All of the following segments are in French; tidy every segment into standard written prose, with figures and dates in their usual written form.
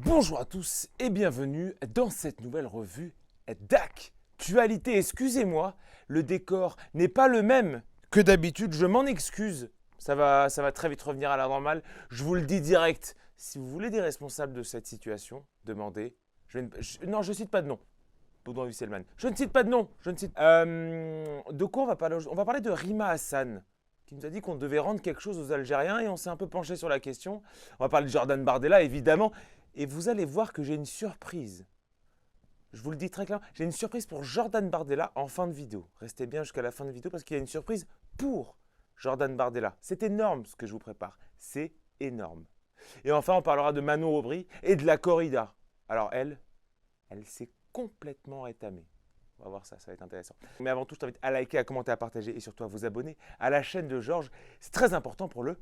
Bonjour à tous et bienvenue dans cette nouvelle revue d'actualité. Excusez-moi, le décor n'est pas le même que d'habitude, je m'en excuse. Ça va très vite revenir à la normale. Je vous le dis direct, si vous voulez des responsables de cette situation, demandez. Non, je ne cite pas de nom. Baudouin Husselman. Je ne cite pas de nom. De quoi on va parler aujourd'hui? On va parler de Rima Hassan, qui nous a dit qu'on devait rendre quelque chose aux Algériens et on s'est un peu penché sur la question. On va parler de Jordan Bardella, évidemment. Et vous allez voir que j'ai une surprise. Je vous le dis très clairement, j'ai une surprise pour Jordan Bardella en fin de vidéo. Restez bien jusqu'à la fin de vidéo parce qu'il y a une surprise pour Jordan Bardella. C'est énorme ce que je vous prépare. C'est énorme. Et enfin, on parlera de Manon Aubry et de la corrida. Alors elle s'est complètement rétamée. On va voir ça, ça va être intéressant. Mais avant tout, je t'invite à liker, à commenter, à partager et surtout à vous abonner à la chaîne de Georges. C'est très important pour le...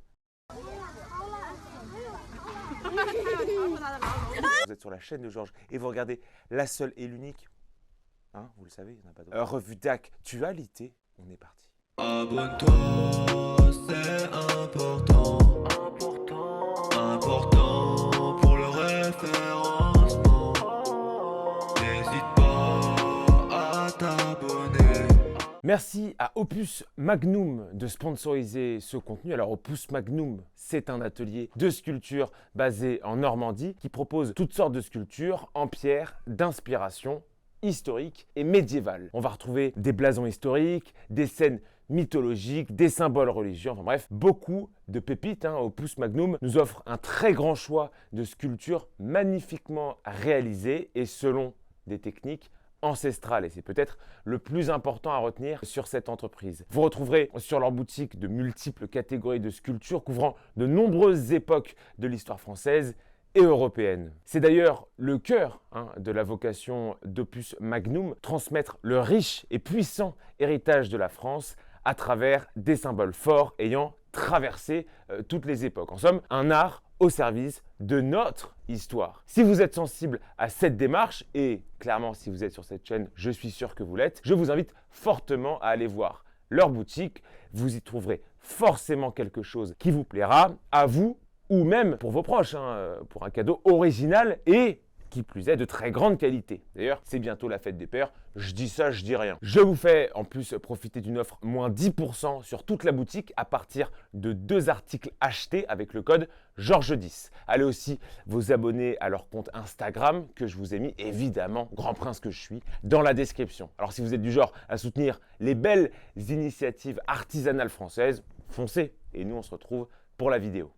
Vous êtes sur la chaîne de Georges et vous regardez la seule et l'unique, hein, vous le savez, il n'y en a pas d'autre. Revue d'actualité, on est parti. Abonne-toi, c'est important. Important pour le référencement. N'hésite pas à t'abonner. Merci à Opus Magnum de sponsoriser ce contenu. Alors Opus Magnum, c'est un atelier de sculpture basé en Normandie qui propose toutes sortes de sculptures en pierre d'inspiration historique et médiévale. On va retrouver des blasons historiques, des scènes mythologiques, des symboles religieux, enfin bref, beaucoup de pépites. Opus Magnum nous offre un très grand choix de sculptures magnifiquement réalisées et selon des techniques ancestrales, et c'est peut-être le plus important à retenir sur cette entreprise. Vous retrouverez sur leur boutique de multiples catégories de sculptures couvrant de nombreuses époques de l'histoire française et européenne. C'est d'ailleurs le cœur de la vocation d'Opus Magnum, transmettre le riche et puissant héritage de la France à travers des symboles forts ayant traversé toutes les époques. En somme, un art au service de notre histoire. Si vous êtes sensible à cette démarche, et clairement si vous êtes sur cette chaîne, je suis sûr que vous l'êtes, je vous invite fortement à aller voir leur boutique. Vous y trouverez forcément quelque chose qui vous plaira, à vous ou même pour vos proches, pour un cadeau original et qui plus est de très grande qualité. D'ailleurs, c'est bientôt la fête des pères, je dis ça, je dis rien. Je vous fais en plus profiter d'une offre moins 10% sur toute la boutique à partir de 2 articles achetés avec le code Georges10. Allez aussi vous abonner à leur compte Instagram que je vous ai mis, évidemment, grand prince que je suis, dans la description. Alors si vous êtes du genre à soutenir les belles initiatives artisanales françaises, foncez et nous on se retrouve pour la vidéo.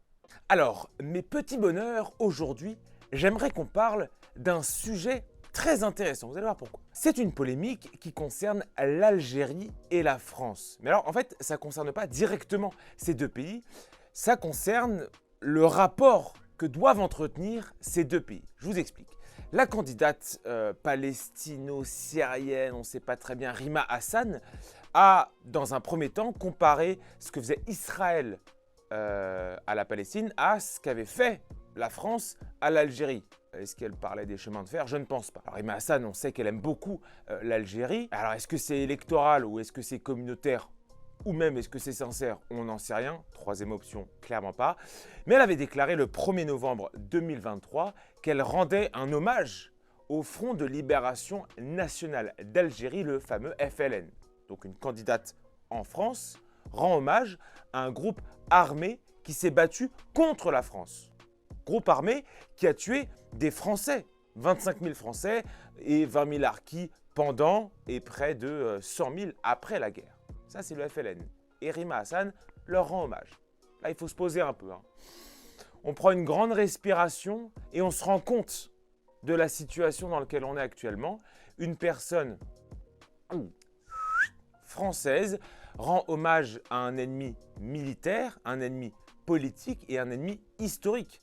Alors, mes petits bonheurs, aujourd'hui, j'aimerais qu'on parle d'un sujet très intéressant. Vous allez voir pourquoi. C'est une polémique qui concerne l'Algérie et la France. Mais alors, en fait, ça ne concerne pas directement ces deux pays. Ça concerne le rapport que doivent entretenir ces deux pays. Je vous explique. La candidate palestino-syrienne, on ne sait pas très bien, Rima Hassan, a, dans un premier temps, comparé ce que faisait Israël à la Palestine à ce qu'avait fait la France à l'Algérie. Est-ce qu'elle parlait des chemins de fer? Je ne pense pas. Alors Rima Hassan, on sait qu'elle aime beaucoup l'Algérie. Alors est-ce que c'est électoral ou est-ce que c'est communautaire? Ou même est-ce que c'est sincère? On n'en sait rien. Troisième option, clairement pas. Mais elle avait déclaré le 1er novembre 2023 qu'elle rendait un hommage au Front de Libération Nationale d'Algérie, le fameux FLN. Donc une candidate en France rend hommage à un groupe armé qui s'est battu contre la France. Groupe armé qui a tué des Français, 25 000 Français et 20 000 harkis pendant et près de 100 000 après la guerre. Ça, c'est le FLN. Et Rima Hassan leur rend hommage. Là, il faut se poser un peu. On prend une grande respiration et on se rend compte de la situation dans laquelle on est actuellement. Une personne française rend hommage à un ennemi militaire, un ennemi politique et un ennemi historique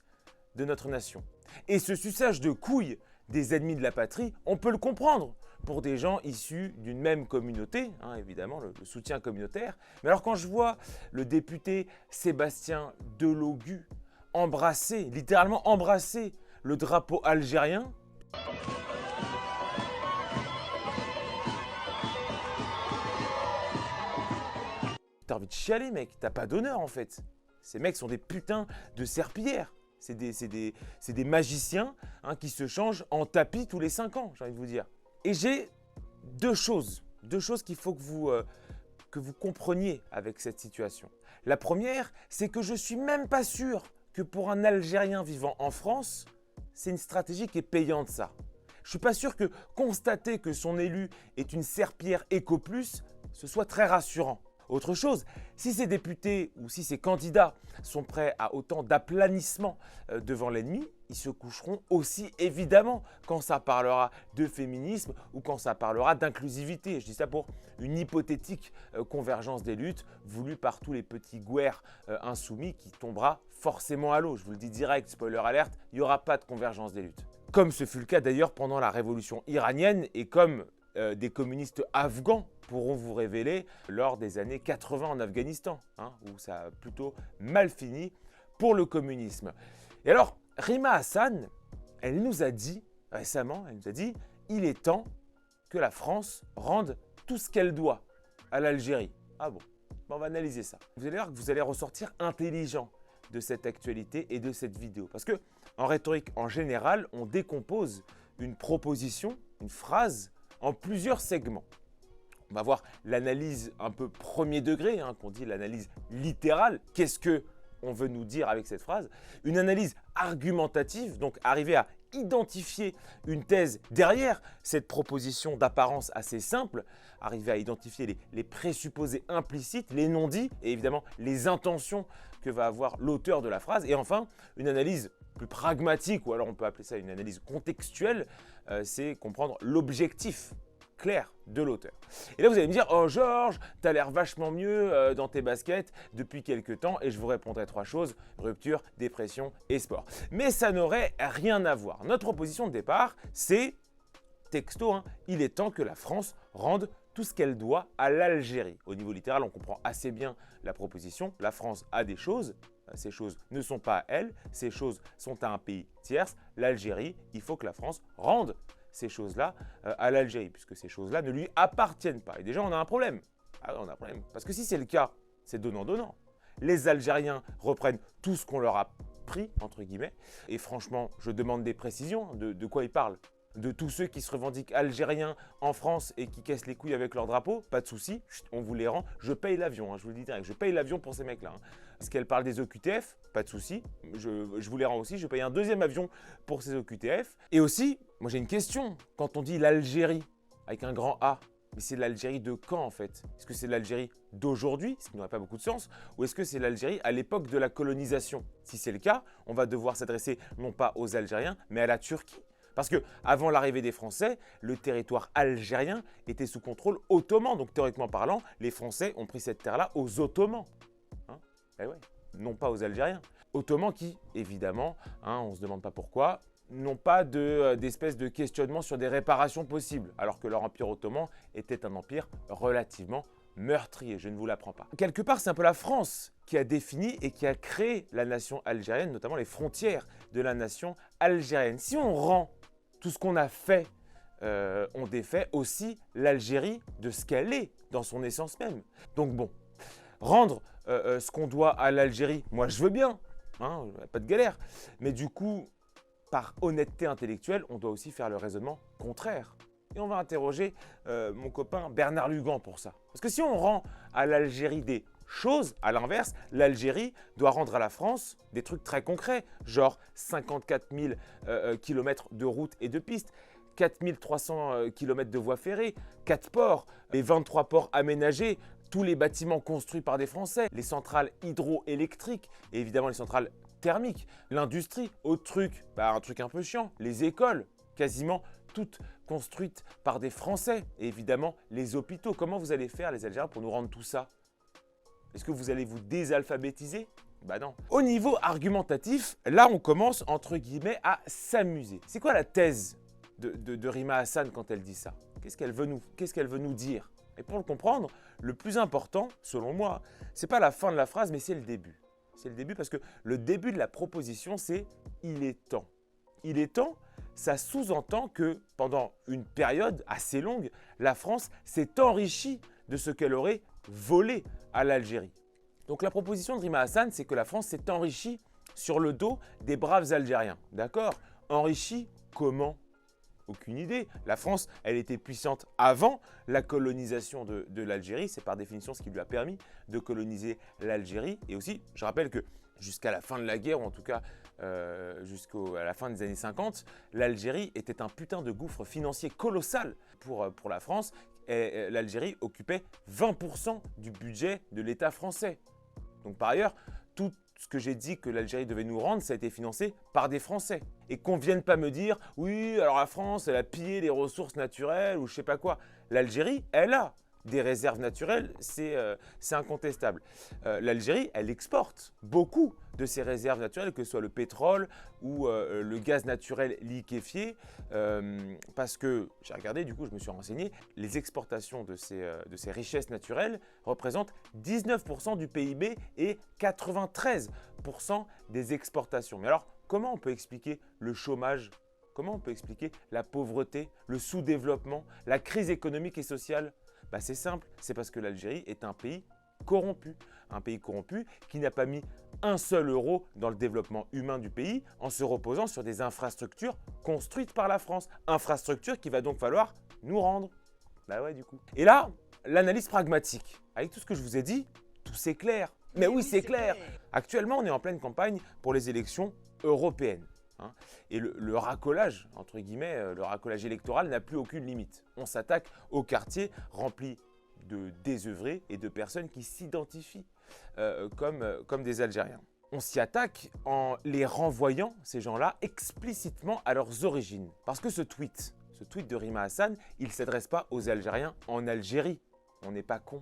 de notre nation. Et ce suçage de couilles des ennemis de la patrie, on peut le comprendre pour des gens issus d'une même communauté, évidemment le soutien communautaire. Mais alors quand je vois le député Sébastien Delogu embrasser, littéralement embrasser le drapeau algérien, t'as envie de chialer, mec, t'as pas d'honneur en fait. Ces mecs sont des putains de serpillères. C'est des magiciens hein, qui se changent en tapis tous les 5 ans, j'ai envie de vous dire. Et j'ai deux choses qu'il faut que vous compreniez avec cette situation. La première, c'est que je ne suis même pas sûr que pour un Algérien vivant en France, c'est une stratégie qui est payante ça. Je ne suis pas sûr que constater que son élu est une serpillière éco-plus, ce soit très rassurant. Autre chose, si ces députés ou si ces candidats sont prêts à autant d'aplanissement devant l'ennemi, ils se coucheront aussi évidemment quand ça parlera de féminisme ou quand ça parlera d'inclusivité. Je dis ça pour une hypothétique convergence des luttes voulue par tous les petits gouers insoumis qui tombera forcément à l'eau. Je vous le dis direct, spoiler alerte, il n'y aura pas de convergence des luttes. Comme ce fut le cas d'ailleurs pendant la révolution iranienne et comme des communistes afghans pourront vous révéler lors des années 80 en Afghanistan, hein, où ça a plutôt mal fini pour le communisme. Et alors, Rima Hassan, elle nous a dit récemment, il est temps que la France rende tout ce qu'elle doit à l'Algérie. Ah bon, on va analyser ça. Vous allez voir que vous allez ressortir intelligent de cette actualité et de cette vidéo. Parce que en rhétorique, en général, on décompose une proposition, une phrase, en plusieurs segments. On va voir l'analyse un peu premier degré, hein, qu'on dit l'analyse littérale. Qu'est-ce qu'on veut nous dire avec cette phrase? Une analyse argumentative, donc arriver à identifier une thèse derrière cette proposition d'apparence assez simple, arriver à identifier les présupposés implicites, les non-dits et évidemment les intentions que va avoir l'auteur de la phrase. Et enfin, une analyse plus pragmatique, ou alors on peut appeler ça une analyse contextuelle, c'est comprendre l'objectif clair de l'auteur. Et là, vous allez me dire, oh Georges, tu as l'air vachement mieux dans tes baskets depuis quelques temps, et je vous répondrai 3 choses, rupture, dépression et sport. Mais ça n'aurait rien à voir. Notre proposition de départ, c'est, texto, hein, il est temps que la France rende tout ce qu'elle doit à l'Algérie. Au niveau littéral, on comprend assez bien la proposition. La France a des choses, ces choses ne sont pas à elle, ces choses sont à un pays tierce. L'Algérie, il faut que la France rende ces choses-là à l'Algérie, puisque ces choses-là ne lui appartiennent pas. Et déjà, on a un problème. Ah, on a un problème. Parce que si c'est le cas, c'est donnant-donnant. Les Algériens reprennent tout ce qu'on leur a pris, entre guillemets. Et franchement, je demande des précisions de quoi ils parlent. De tous ceux qui se revendiquent algériens en France et qui cassent les couilles avec leur drapeau, pas de souci, on vous les rend. Je paye l'avion, hein, je vous le dis direct, je paye l'avion pour ces mecs-là. Hein. Est-ce qu'elle parle des OQTF? Pas de souci, je vous les rends aussi, je paye un 2e avion pour ces OQTF. Et aussi, moi j'ai une question, quand on dit l'Algérie, avec un grand A, mais c'est l'Algérie de quand en fait? Est-ce que c'est l'Algérie d'aujourd'hui, ce qui n'aurait pas beaucoup de sens, ou est-ce que c'est l'Algérie à l'époque de la colonisation? Si c'est le cas, on va devoir s'adresser non pas aux Algériens, mais à la Turquie. Parce qu'avant l'arrivée des Français, le territoire algérien était sous contrôle ottoman. Donc théoriquement parlant, les Français ont pris cette terre-là aux Ottomans. Hein, eh ouais, non pas aux Algériens. Ottomans qui, évidemment, hein, on ne se demande pas pourquoi, n'ont pas d'espèce de questionnement sur des réparations possibles. Alors que leur empire ottoman était un empire relativement meurtrier, je ne vous l'apprends pas. Quelque part, c'est un peu la France qui a défini et qui a créé la nation algérienne, notamment les frontières de la nation algérienne. Si on rend tout ce qu'on a fait, on défait aussi l'Algérie de ce qu'elle est dans son essence même. Donc bon, rendre ce qu'on doit à l'Algérie, moi je veux bien, hein, pas de galère. Mais du coup, par honnêteté intellectuelle, on doit aussi faire le raisonnement contraire. Et on va interroger mon copain Bernard Lugan pour ça. Parce que si on rend à l'Algérie des choses, à l'inverse, l'Algérie doit rendre à la France des trucs très concrets, genre 54 000 km de routes et de pistes, 4 300 km de voies ferrées, 4 ports, les 23 ports aménagés, tous les bâtiments construits par des Français, les centrales hydroélectriques et évidemment les centrales thermiques, l'industrie, autre truc, un truc un peu chiant, les écoles, quasiment toutes construites par des Français et évidemment les hôpitaux. Comment vous allez faire les Algériens pour nous rendre tout ça? Est-ce que vous allez vous désalphabétiser? Bah non. Au niveau argumentatif, là on commence entre guillemets à s'amuser. C'est quoi la thèse de Rima Hassan quand elle dit ça? Qu'est-ce qu'elle veut nous dire? Et pour le comprendre, le plus important, selon moi, c'est pas la fin de la phrase, mais c'est le début. C'est le début parce que le début de la proposition, c'est « il est temps ». Il est temps, ça sous-entend que pendant une période assez longue, la France s'est enrichie de ce qu'elle aurait volé à l'Algérie. Donc la proposition de Rima Hassan, c'est que la France s'est enrichie sur le dos des braves Algériens. D'accord? Enrichis comment? Aucune idée. La France, elle était puissante avant la colonisation de l'Algérie. C'est par définition ce qui lui a permis de coloniser l'Algérie. Et aussi, je rappelle que jusqu'à la fin de la guerre, ou en tout cas jusqu'à la fin des années 50, l'Algérie était un putain de gouffre financier colossal pour la France. Et l'Algérie occupait 20% du budget de l'État français. Donc par ailleurs, tout ce que j'ai dit que l'Algérie devait nous rendre, ça a été financé par des Français. Et qu'on ne vienne pas me dire, oui, alors la France, elle a pillé les ressources naturelles ou je sais pas quoi. L'Algérie, elle a des réserves naturelles, c'est incontestable. L'Algérie, elle exporte beaucoup de ses réserves naturelles, que ce soit le pétrole ou le gaz naturel liquéfié, parce que, j'ai regardé, du coup, je me suis renseigné, les exportations de ces richesses naturelles représentent 19% du PIB et 93% des exportations. Mais alors, comment on peut expliquer le chômage ? Comment on peut expliquer la pauvreté, le sous-développement, la crise économique et sociale ? Bah c'est simple, c'est parce que l'Algérie est un pays corrompu qui n'a pas mis un seul euro dans le développement humain du pays en se reposant sur des infrastructures construites par la France. Infrastructures qu'il va donc falloir nous rendre. Bah ouais du coup. Et là, l'analyse pragmatique. Avec tout ce que je vous ai dit, tout c'est clair. Mais oui, c'est clair. Actuellement, on est en pleine campagne pour les élections européennes. Et le racolage, entre guillemets, le racolage électoral n'a plus aucune limite. On s'attaque au quartier rempli de désœuvrés et de personnes qui s'identifient comme des Algériens. On s'y attaque en les renvoyant, ces gens-là, explicitement à leurs origines. Parce que ce tweet de Rima Hassan, il ne s'adresse pas aux Algériens en Algérie. On n'est pas con.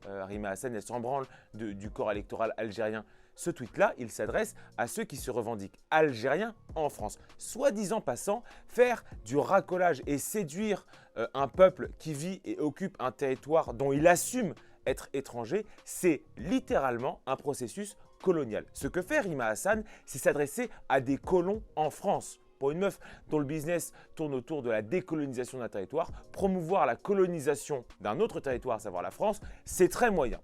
Rima Hassan, elle s'en branle du corps électoral algérien. Ce tweet-là, il s'adresse à ceux qui se revendiquent algériens en France. Soi-disant passant, faire du racolage et séduire un peuple qui vit et occupe un territoire dont il assume être étranger, c'est littéralement un processus colonial. Ce que fait Rima Hassan, c'est s'adresser à des colons en France. Pour une meuf dont le business tourne autour de la décolonisation d'un territoire, promouvoir la colonisation d'un autre territoire, à savoir la France, c'est très moyen.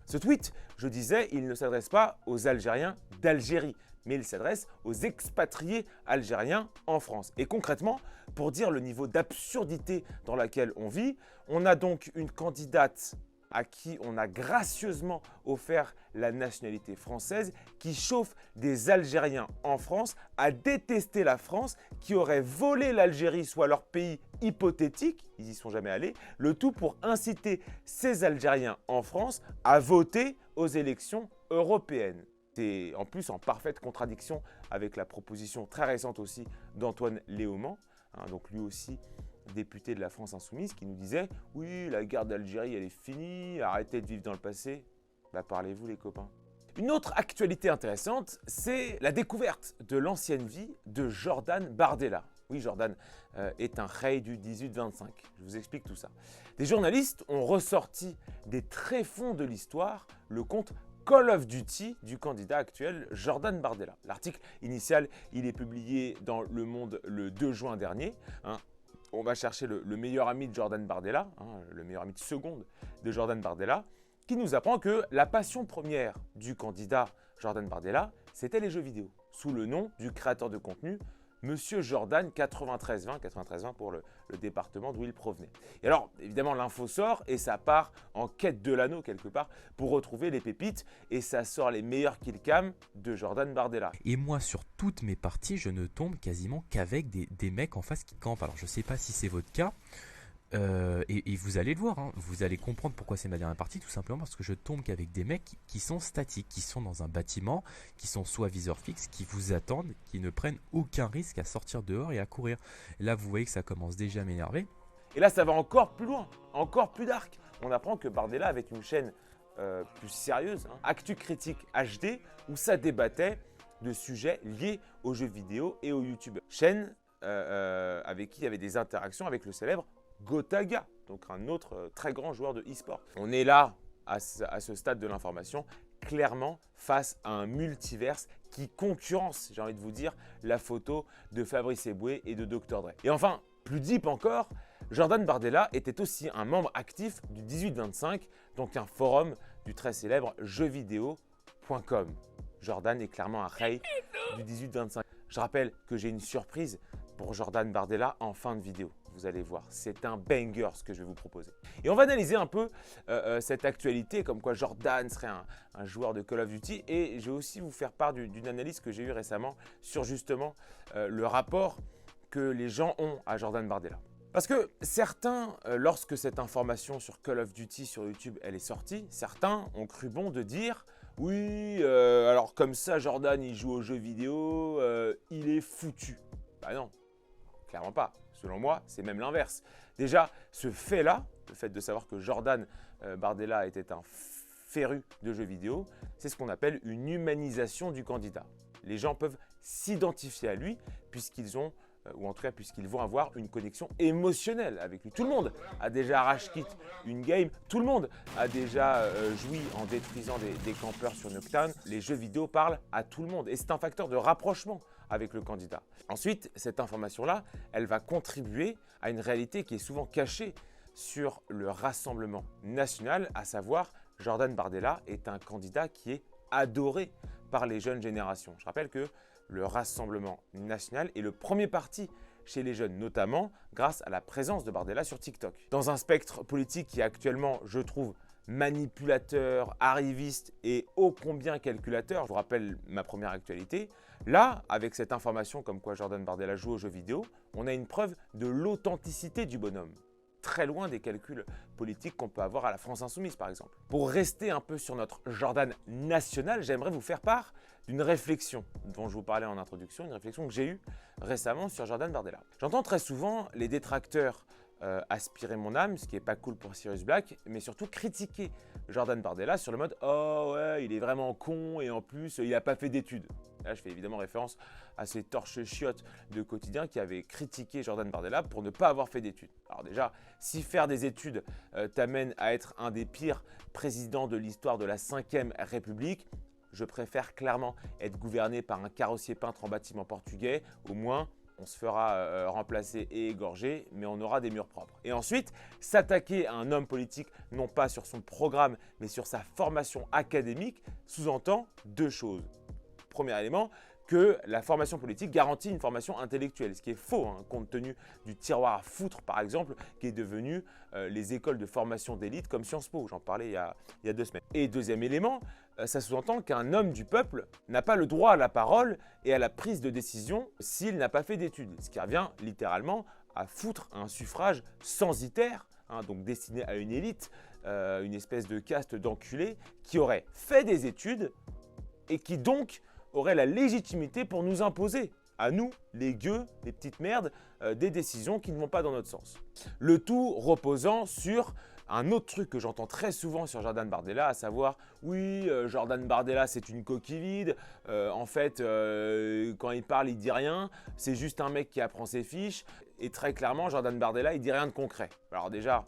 Ce tweet, je disais, il ne s'adresse pas aux Algériens d'Algérie, mais il s'adresse aux expatriés algériens en France. Et concrètement, pour dire le niveau d'absurdité dans lequel on vit, on a donc une candidate à qui on a gracieusement offert la nationalité française, qui chauffe des Algériens en France à détester la France, qui aurait volé l'Algérie, soit leur pays hypothétique, ils n'y sont jamais allés, le tout pour inciter ces Algériens en France à voter aux élections européennes. C'est en plus en parfaite contradiction avec la proposition très récente aussi d'Antoine Léaumont, donc lui aussi député de la France Insoumise, qui nous disait « Oui, la guerre d'Algérie, elle est finie, arrêtez de vivre dans le passé. » Bah parlez-vous les copains. Une autre actualité intéressante, c'est la découverte de l'ancienne vie de Jordan Bardella. Oui, Jordan est un rey du 18-25. Je vous explique tout ça. Des journalistes ont ressorti des tréfonds de l'histoire, le compte Call of Duty du candidat actuel Jordan Bardella. L'article initial, il est publié dans Le Monde le 2 juin dernier. On va chercher le meilleur ami de Jordan Bardella, le meilleur ami de seconde de Jordan Bardella, qui nous apprend que la passion première du candidat Jordan Bardella, c'était les jeux vidéo, sous le nom du créateur de contenu, Monsieur Jordan 9320 pour le département d'où il provenait. Et alors, évidemment, l'info sort et ça part en quête de l'anneau quelque part pour retrouver les pépites et ça sort les meilleurs killcams de Jordan Bardella. Et moi, sur toutes mes parties, je ne tombe quasiment qu'avec des mecs en face qui campent. Alors, je ne sais pas si c'est votre cas. Et vous allez le voir, vous allez comprendre pourquoi c'est ma dernière partie, tout simplement parce que je tombe qu'avec des mecs qui sont statiques, qui sont dans un bâtiment, qui sont soit viseur fixe, qui vous attendent, qui ne prennent aucun risque à sortir dehors et à courir. Et là, vous voyez que ça commence déjà à m'énerver. Et là, ça va encore plus loin, encore plus dark. On apprend que Bardella avait une chaîne plus sérieuse, Actu Critique HD, où ça débattait de sujets liés aux jeux vidéo et aux youtubeurs. Chaîne avec qui il y avait des interactions avec le célèbre Gotaga, donc un autre très grand joueur de e-sport. On est là, à ce stade de l'information, clairement face à un multiverse qui concurrence, j'ai envie de vous dire, la photo de Fabrice Eboué et de Dr Dre. Et enfin, plus deep encore, Jordan Bardella était aussi un membre actif du 18-25, donc un forum du très célèbre jeuxvideo.com. Jordan est clairement un rey du 18-25. Je rappelle que j'ai une surprise pour Jordan Bardella en fin de vidéo. Vous allez voir, c'est un banger ce que je vais vous proposer. Et on va analyser un peu cette actualité, comme quoi Jordan serait un joueur de Call of Duty. Et je vais aussi vous faire part d'une analyse que j'ai eue récemment sur justement le rapport que les gens ont à Jordan Bardella. Parce que certains, lorsque cette information sur Call of Duty sur YouTube elle est sortie, certains ont cru bon de dire « Oui, alors comme ça Jordan il joue aux jeux vidéo, il est foutu ». Bah non, clairement pas. Selon moi, c'est même l'inverse. Déjà, ce fait-là, le fait de savoir que Jordan Bardella était un féru de jeux vidéo, c'est ce qu'on appelle une humanisation du candidat. Les gens peuvent s'identifier à lui puisqu'ils ont ou en tout cas puisqu'ils vont avoir une connexion émotionnelle avec lui. Tout le monde a déjà rage quit une game, tout le monde a déjà joui en détruisant des campeurs sur Nocturne. Les jeux vidéo parlent à tout le monde et c'est un facteur de rapprochement avec le candidat. Ensuite, cette information-là, elle va contribuer à une réalité qui est souvent cachée sur le Rassemblement national, à savoir Jordan Bardella est un candidat qui est adoré par les jeunes générations. Je rappelle que le Rassemblement national est le premier parti chez les jeunes, notamment grâce à la présence de Bardella sur TikTok. Dans un spectre politique qui est actuellement, je trouve, manipulateur, arriviste et ô combien calculateur, je vous rappelle ma première actualité, là, avec cette information comme quoi Jordan Bardella joue aux jeux vidéo, on a une preuve de l'authenticité du bonhomme. Très loin des calculs politiques qu'on peut avoir à la France Insoumise, par exemple. Pour rester un peu sur notre Jordan national, j'aimerais vous faire part d'une réflexion dont je vous parlais en introduction, une réflexion que j'ai eue récemment sur Jordan Bardella. J'entends très souvent les détracteurs aspirer mon âme, ce qui n'est pas cool pour Sirius Black, mais surtout critiquer Jordan Bardella sur le mode « Oh ouais, il est vraiment con et en plus, il n'a pas fait d'études ». Là, je fais évidemment référence à ces torches chiottes de quotidien qui avaient critiqué Jordan Bardella pour ne pas avoir fait d'études. Alors déjà, si faire des études t'amène à être un des pires présidents de l'histoire de la 5e République, je préfère clairement être gouverné par un carrossier peintre en bâtiment portugais. Au moins, on se fera remplacer et égorger, mais on aura des murs propres. Et ensuite, s'attaquer à un homme politique, non pas sur son programme, mais sur sa formation académique, sous-entend deux choses. Premier élément, que la formation politique garantit une formation intellectuelle, ce qui est faux, hein, compte tenu du tiroir à foutre, par exemple, qui est devenu les écoles de formation d'élite comme Sciences Po. J'en parlais il y a 2 semaines. Et deuxième élément, ça sous-entend qu'un homme du peuple n'a pas le droit à la parole et à la prise de décision s'il n'a pas fait d'études, ce qui revient littéralement à foutre un suffrage censitaire, hein, donc destiné à une élite, une espèce de caste d'enculés qui aurait fait des études et qui donc aurait la légitimité pour nous imposer, à nous, les gueux, les petites merdes, des décisions qui ne vont pas dans notre sens. Le tout reposant sur un autre truc que j'entends très souvent sur Jordan Bardella, à savoir « Oui, Jordan Bardella, c'est une coquille vide. En fait, quand il parle, il dit rien. C'est juste un mec qui apprend ses fiches. Et très clairement, Jordan Bardella, il dit rien de concret. » Alors déjà,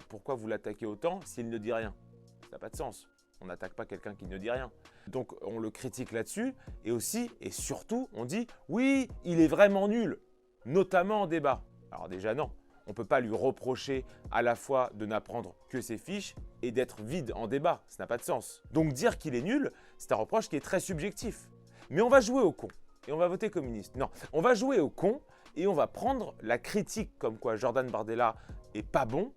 pourquoi vous l'attaquez autant s'il ne dit rien? Ça n'a pas de sens. On n'attaque pas quelqu'un qui ne dit rien. Donc, on le critique là-dessus. Et aussi, et surtout, on dit « Oui, il est vraiment nul, notamment en débat. » Alors déjà, non. On ne peut pas lui reprocher à la fois de n'apprendre que ses fiches et d'être vide en débat. Ça n'a pas de sens. Donc dire qu'il est nul, c'est un reproche qui est très subjectif. Mais on va jouer au con et on va voter communiste. Non, on va jouer au con et on va prendre la critique comme quoi Jordan Bardella est pas bon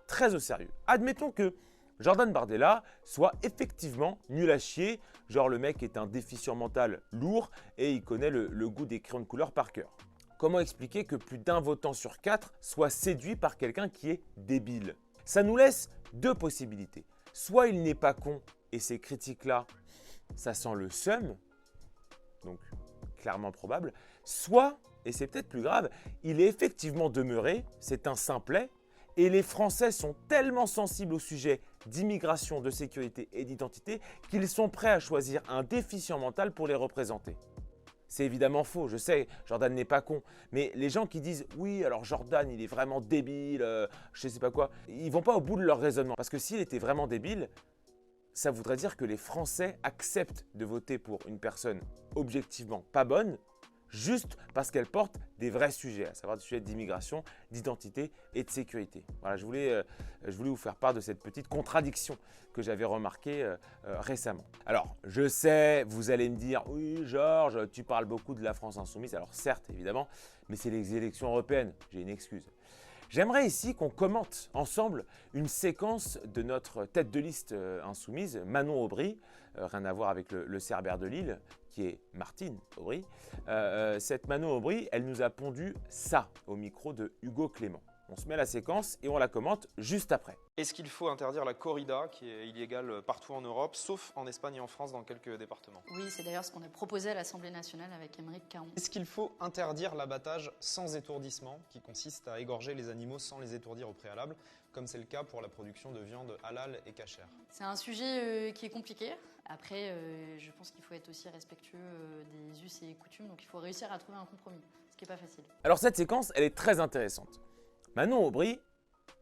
très au sérieux. Admettons que Jordan Bardella soit effectivement nul à chier, genre le mec est un déficient mental lourd et il connaît le goût des crayons de couleur par cœur. Comment expliquer que plus d'un votant sur 4 soit séduit par quelqu'un qui est débile? Ça nous laisse deux possibilités. Soit il n'est pas con et ces critiques-là, ça sent le seum, donc clairement probable. Soit, et c'est peut-être plus grave, il est effectivement demeuré, c'est un simplet, et les Français sont tellement sensibles au sujet d'immigration, de sécurité et d'identité qu'ils sont prêts à choisir un déficient mental pour les représenter. C'est évidemment faux, je sais, Jordan n'est pas con. Mais les gens qui disent « Oui, alors Jordan, il est vraiment débile, je ne sais pas quoi », ils ne vont pas au bout de leur raisonnement. Parce que s'il était vraiment débile, ça voudrait dire que les Français acceptent de voter pour une personne objectivement pas bonne, juste parce qu'elle porte des vrais sujets, à savoir des sujets d'immigration, d'identité et de sécurité. Voilà, je voulais vous faire part de cette petite contradiction que j'avais remarquée récemment. Alors, je sais, vous allez me dire, oui Georges, tu parles beaucoup de la France insoumise. Alors certes, évidemment, mais c'est les élections européennes, j'ai une excuse. J'aimerais ici qu'on commente ensemble une séquence de notre tête de liste insoumise, Manon Aubry, rien à voir avec le Cerbère de Lille, qui est Martine Aubry. Cette Manon Aubry, elle nous a pondu ça au micro de Hugo Clément. On se met la séquence et on la commente juste après. Est-ce qu'il faut interdire la corrida, qui est illégale partout en Europe, sauf en Espagne et en France dans quelques départements? Oui, c'est d'ailleurs ce qu'on a proposé à l'Assemblée nationale avec Émeric Caron. Est-ce qu'il faut interdire l'abattage sans étourdissement, qui consiste à égorger les animaux sans les étourdir au préalable, comme c'est le cas pour la production de viande halal et cachère? C'est un sujet qui est compliqué. Après, je pense qu'il faut être aussi respectueux des us et coutumes, donc il faut réussir à trouver un compromis, ce qui n'est pas facile. Alors cette séquence, elle est très intéressante. Manon Aubry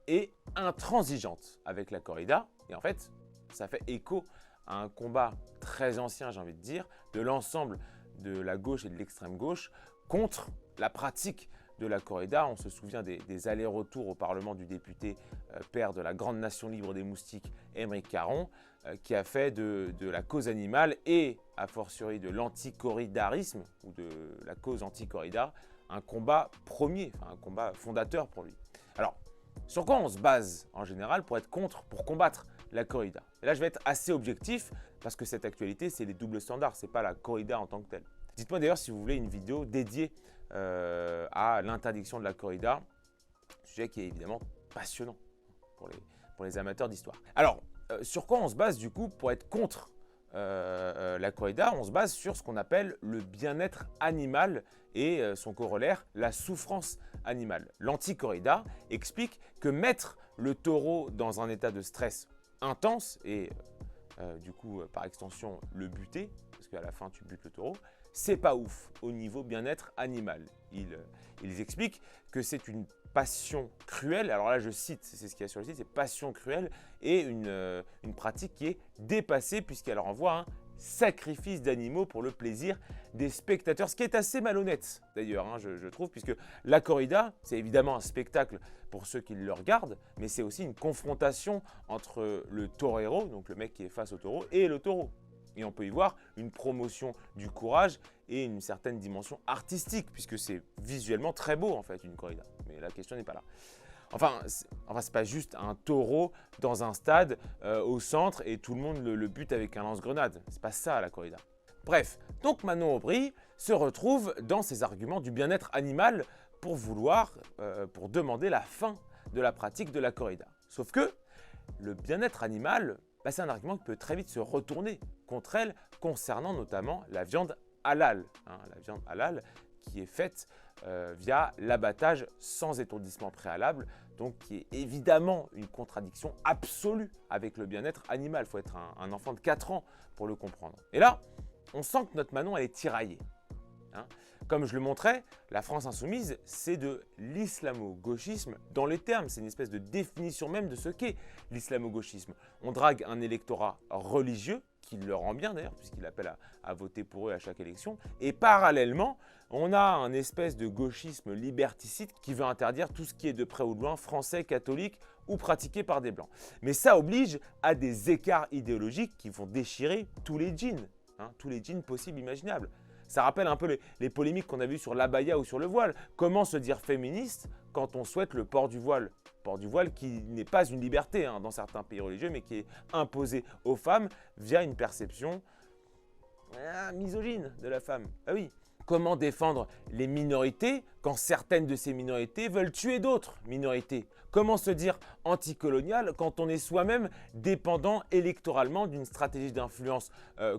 est intransigeante avec la corrida et en fait, ça fait écho à un combat très ancien, j'ai envie de dire, de l'ensemble de la gauche et de l'extrême gauche contre la pratique de la corrida. On se souvient des allers-retours au Parlement du député père de la grande nation libre des moustiques, Émeric Caron, qui a fait de la cause animale et a fortiori de l'anticorridarisme ou de la cause anti-corrida un combat premier, un combat fondateur pour lui. Alors, sur quoi on se base en général pour combattre la corrida? Et là, je vais être assez objectif parce que cette actualité, c'est les doubles standards, c'est pas la corrida en tant que telle. Dites-moi d'ailleurs si vous voulez une vidéo dédiée à l'interdiction de la corrida, sujet qui est évidemment passionnant pour les amateurs d'histoire. Alors, sur quoi on se base du coup pour être contre la corrida? On se base sur ce qu'on appelle le bien-être animal et son corollaire, la souffrance animale. L'anti-corrida explique que mettre le taureau dans un état de stress intense et du coup par extension le buter, parce qu'à la fin tu butes le taureau, c'est pas ouf au niveau bien-être animal. Ils expliquent que c'est une passion cruelle, alors là je cite, c'est ce qu'il y a sur le site, c'est passion cruelle et une pratique qui est dépassée puisqu'elle renvoie à un sacrifice d'animaux pour le plaisir des spectateurs, ce qui est assez malhonnête d'ailleurs, hein, je trouve, puisque la corrida, c'est évidemment un spectacle pour ceux qui le regardent, mais c'est aussi une confrontation entre le torero, donc le mec qui est face au taureau, et le taureau. Et on peut y voir une promotion du courage et une certaine dimension artistique, puisque c'est visuellement très beau en fait une corrida. Mais la question n'est pas là. Enfin, c'est pas juste un taureau dans un stade au centre et tout le monde le bute avec un lance-grenade. C'est pas ça la corrida. Bref, donc Manon Aubry se retrouve dans ses arguments du bien-être animal pour demander la fin de la pratique de la corrida. Sauf que le bien-être animal, c'est un argument qui peut très vite se retourner contre elle concernant notamment la viande halal. La viande halal qui est faite via l'abattage sans étourdissement préalable, donc qui est évidemment une contradiction absolue avec le bien-être animal. Il faut être un enfant de 4 ans pour le comprendre. Et là, on sent que notre Manon, elle est tiraillée. Comme je le montrais, la France insoumise, c'est de l'islamo-gauchisme dans les termes. C'est une espèce de définition même de ce qu'est l'islamo-gauchisme. On drague un électorat religieux, qui le rend bien d'ailleurs, puisqu'il appelle à voter pour eux à chaque élection. Et parallèlement, on a un espèce de gauchisme liberticide qui veut interdire tout ce qui est de près ou de loin français, catholique ou pratiqué par des blancs. Mais ça oblige à des écarts idéologiques qui vont déchirer tous les djinns, tous les djinns possibles, imaginables. Ça rappelle un peu les polémiques qu'on a vues sur l'abaya ou sur le voile. Comment se dire féministe quand on souhaite le port du voile? Port du voile qui n'est pas une liberté dans certains pays religieux, mais qui est imposé aux femmes via une perception misogyne de la femme. Ah oui. Comment défendre les minorités quand certaines de ces minorités veulent tuer d'autres minorités? Comment se dire anticolonial quand on est soi-même dépendant électoralement d'une stratégie d'influence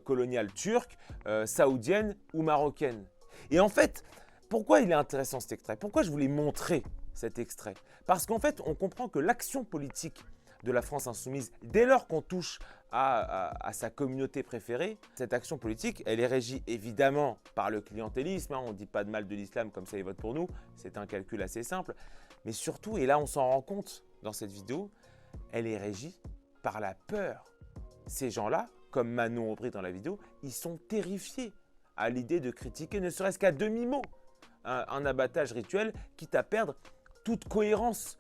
coloniale turque, saoudienne ou marocaine? Et en fait, pourquoi il est intéressant cet extrait? Pourquoi je voulais montrer cet extrait? Parce qu'en fait, on comprend que l'action politique de la France insoumise, dès lors qu'on touche à sa communauté préférée, cette action politique, elle est régie évidemment par le clientélisme. On ne dit pas de mal de l'islam comme ça, ils votent pour nous. C'est un calcul assez simple. Mais surtout, et là on s'en rend compte dans cette vidéo, elle est régie par la peur. Ces gens-là, comme Manon Aubry dans la vidéo, ils sont terrifiés à l'idée de critiquer ne serait-ce qu'à demi-mot un abattage rituel, quitte à perdre toute cohérence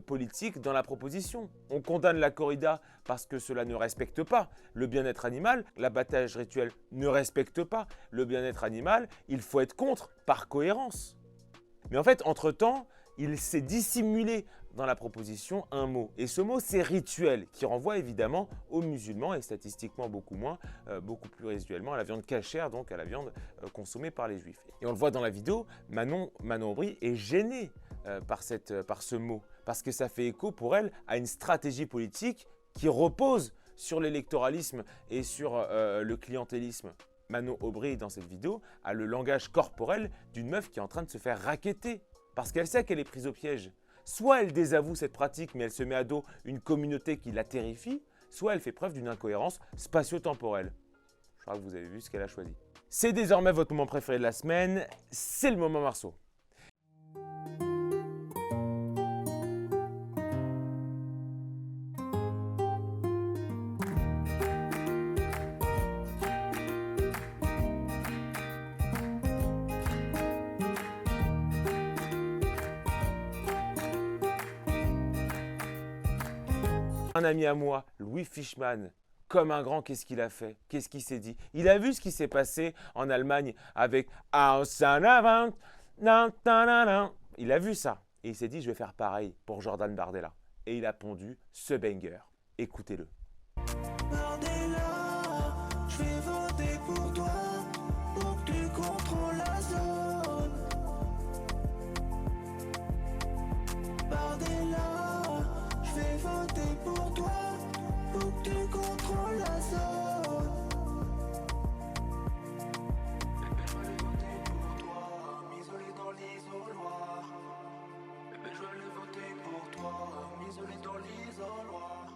politique dans la proposition. On condamne la corrida parce que cela ne respecte pas le bien-être animal. L'abattage rituel ne respecte pas le bien-être animal. Il faut être contre par cohérence. Mais en fait, entre-temps, il s'est dissimulé dans la proposition un mot. Et ce mot, c'est rituel, qui renvoie évidemment aux musulmans et statistiquement beaucoup moins, beaucoup plus résiduellement à la viande cachère, donc à la viande consommée par les juifs. Et on le voit dans la vidéo, Manon Aubry est gênée par ce mot, parce que ça fait écho pour elle à une stratégie politique qui repose sur l'électoralisme et sur le clientélisme. Manon Aubry, dans cette vidéo, a le langage corporel d'une meuf qui est en train de se faire racketter, parce qu'elle sait qu'elle est prise au piège. Soit elle désavoue cette pratique, mais elle se met à dos une communauté qui la terrifie, soit elle fait preuve d'une incohérence spatio-temporelle. Je crois que vous avez vu ce qu'elle a choisi. C'est désormais votre moment préféré de la semaine, c'est le moment Marceau. Un ami à moi, Louis Fishman, comme un grand, qu'est-ce qu'il a fait? Qu'est-ce qu'il s'est dit? Il a vu ce qui s'est passé en Allemagne avec Ausanavant. Il a vu ça et il s'est dit je vais faire pareil pour Jordan Bardella. Et il a pondu ce banger. Écoutez-le. Bardella, je vais voter pour toi, pour que tu contrôles la zone. Bardella, je vais voter pour toi, pour que tu contrôles la zone. Bébé, je vais aller voter pour toi, m'isoler dans l'isoloir. Bébé, je vais aller voter pour toi, m'isoler dans l'isoloir.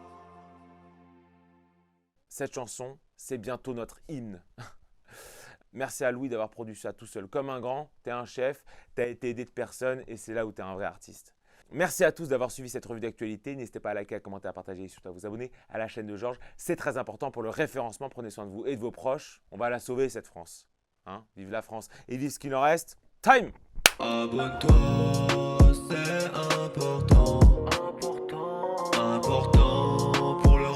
Cette chanson, c'est bientôt notre hymne. Merci à Louis d'avoir produit ça tout seul comme un grand. T'es un chef, t'as été aidé de personne et c'est là où t'es un vrai artiste. Merci à tous d'avoir suivi cette revue d'actualité. N'hésitez pas à liker, à commenter, à partager et surtout à vous abonner à la chaîne de Georges. C'est très important pour le référencement. Prenez soin de vous et de vos proches. On va la sauver cette France. Hein? Vive la France et vive ce qu'il en reste. Time! Abonne-toi.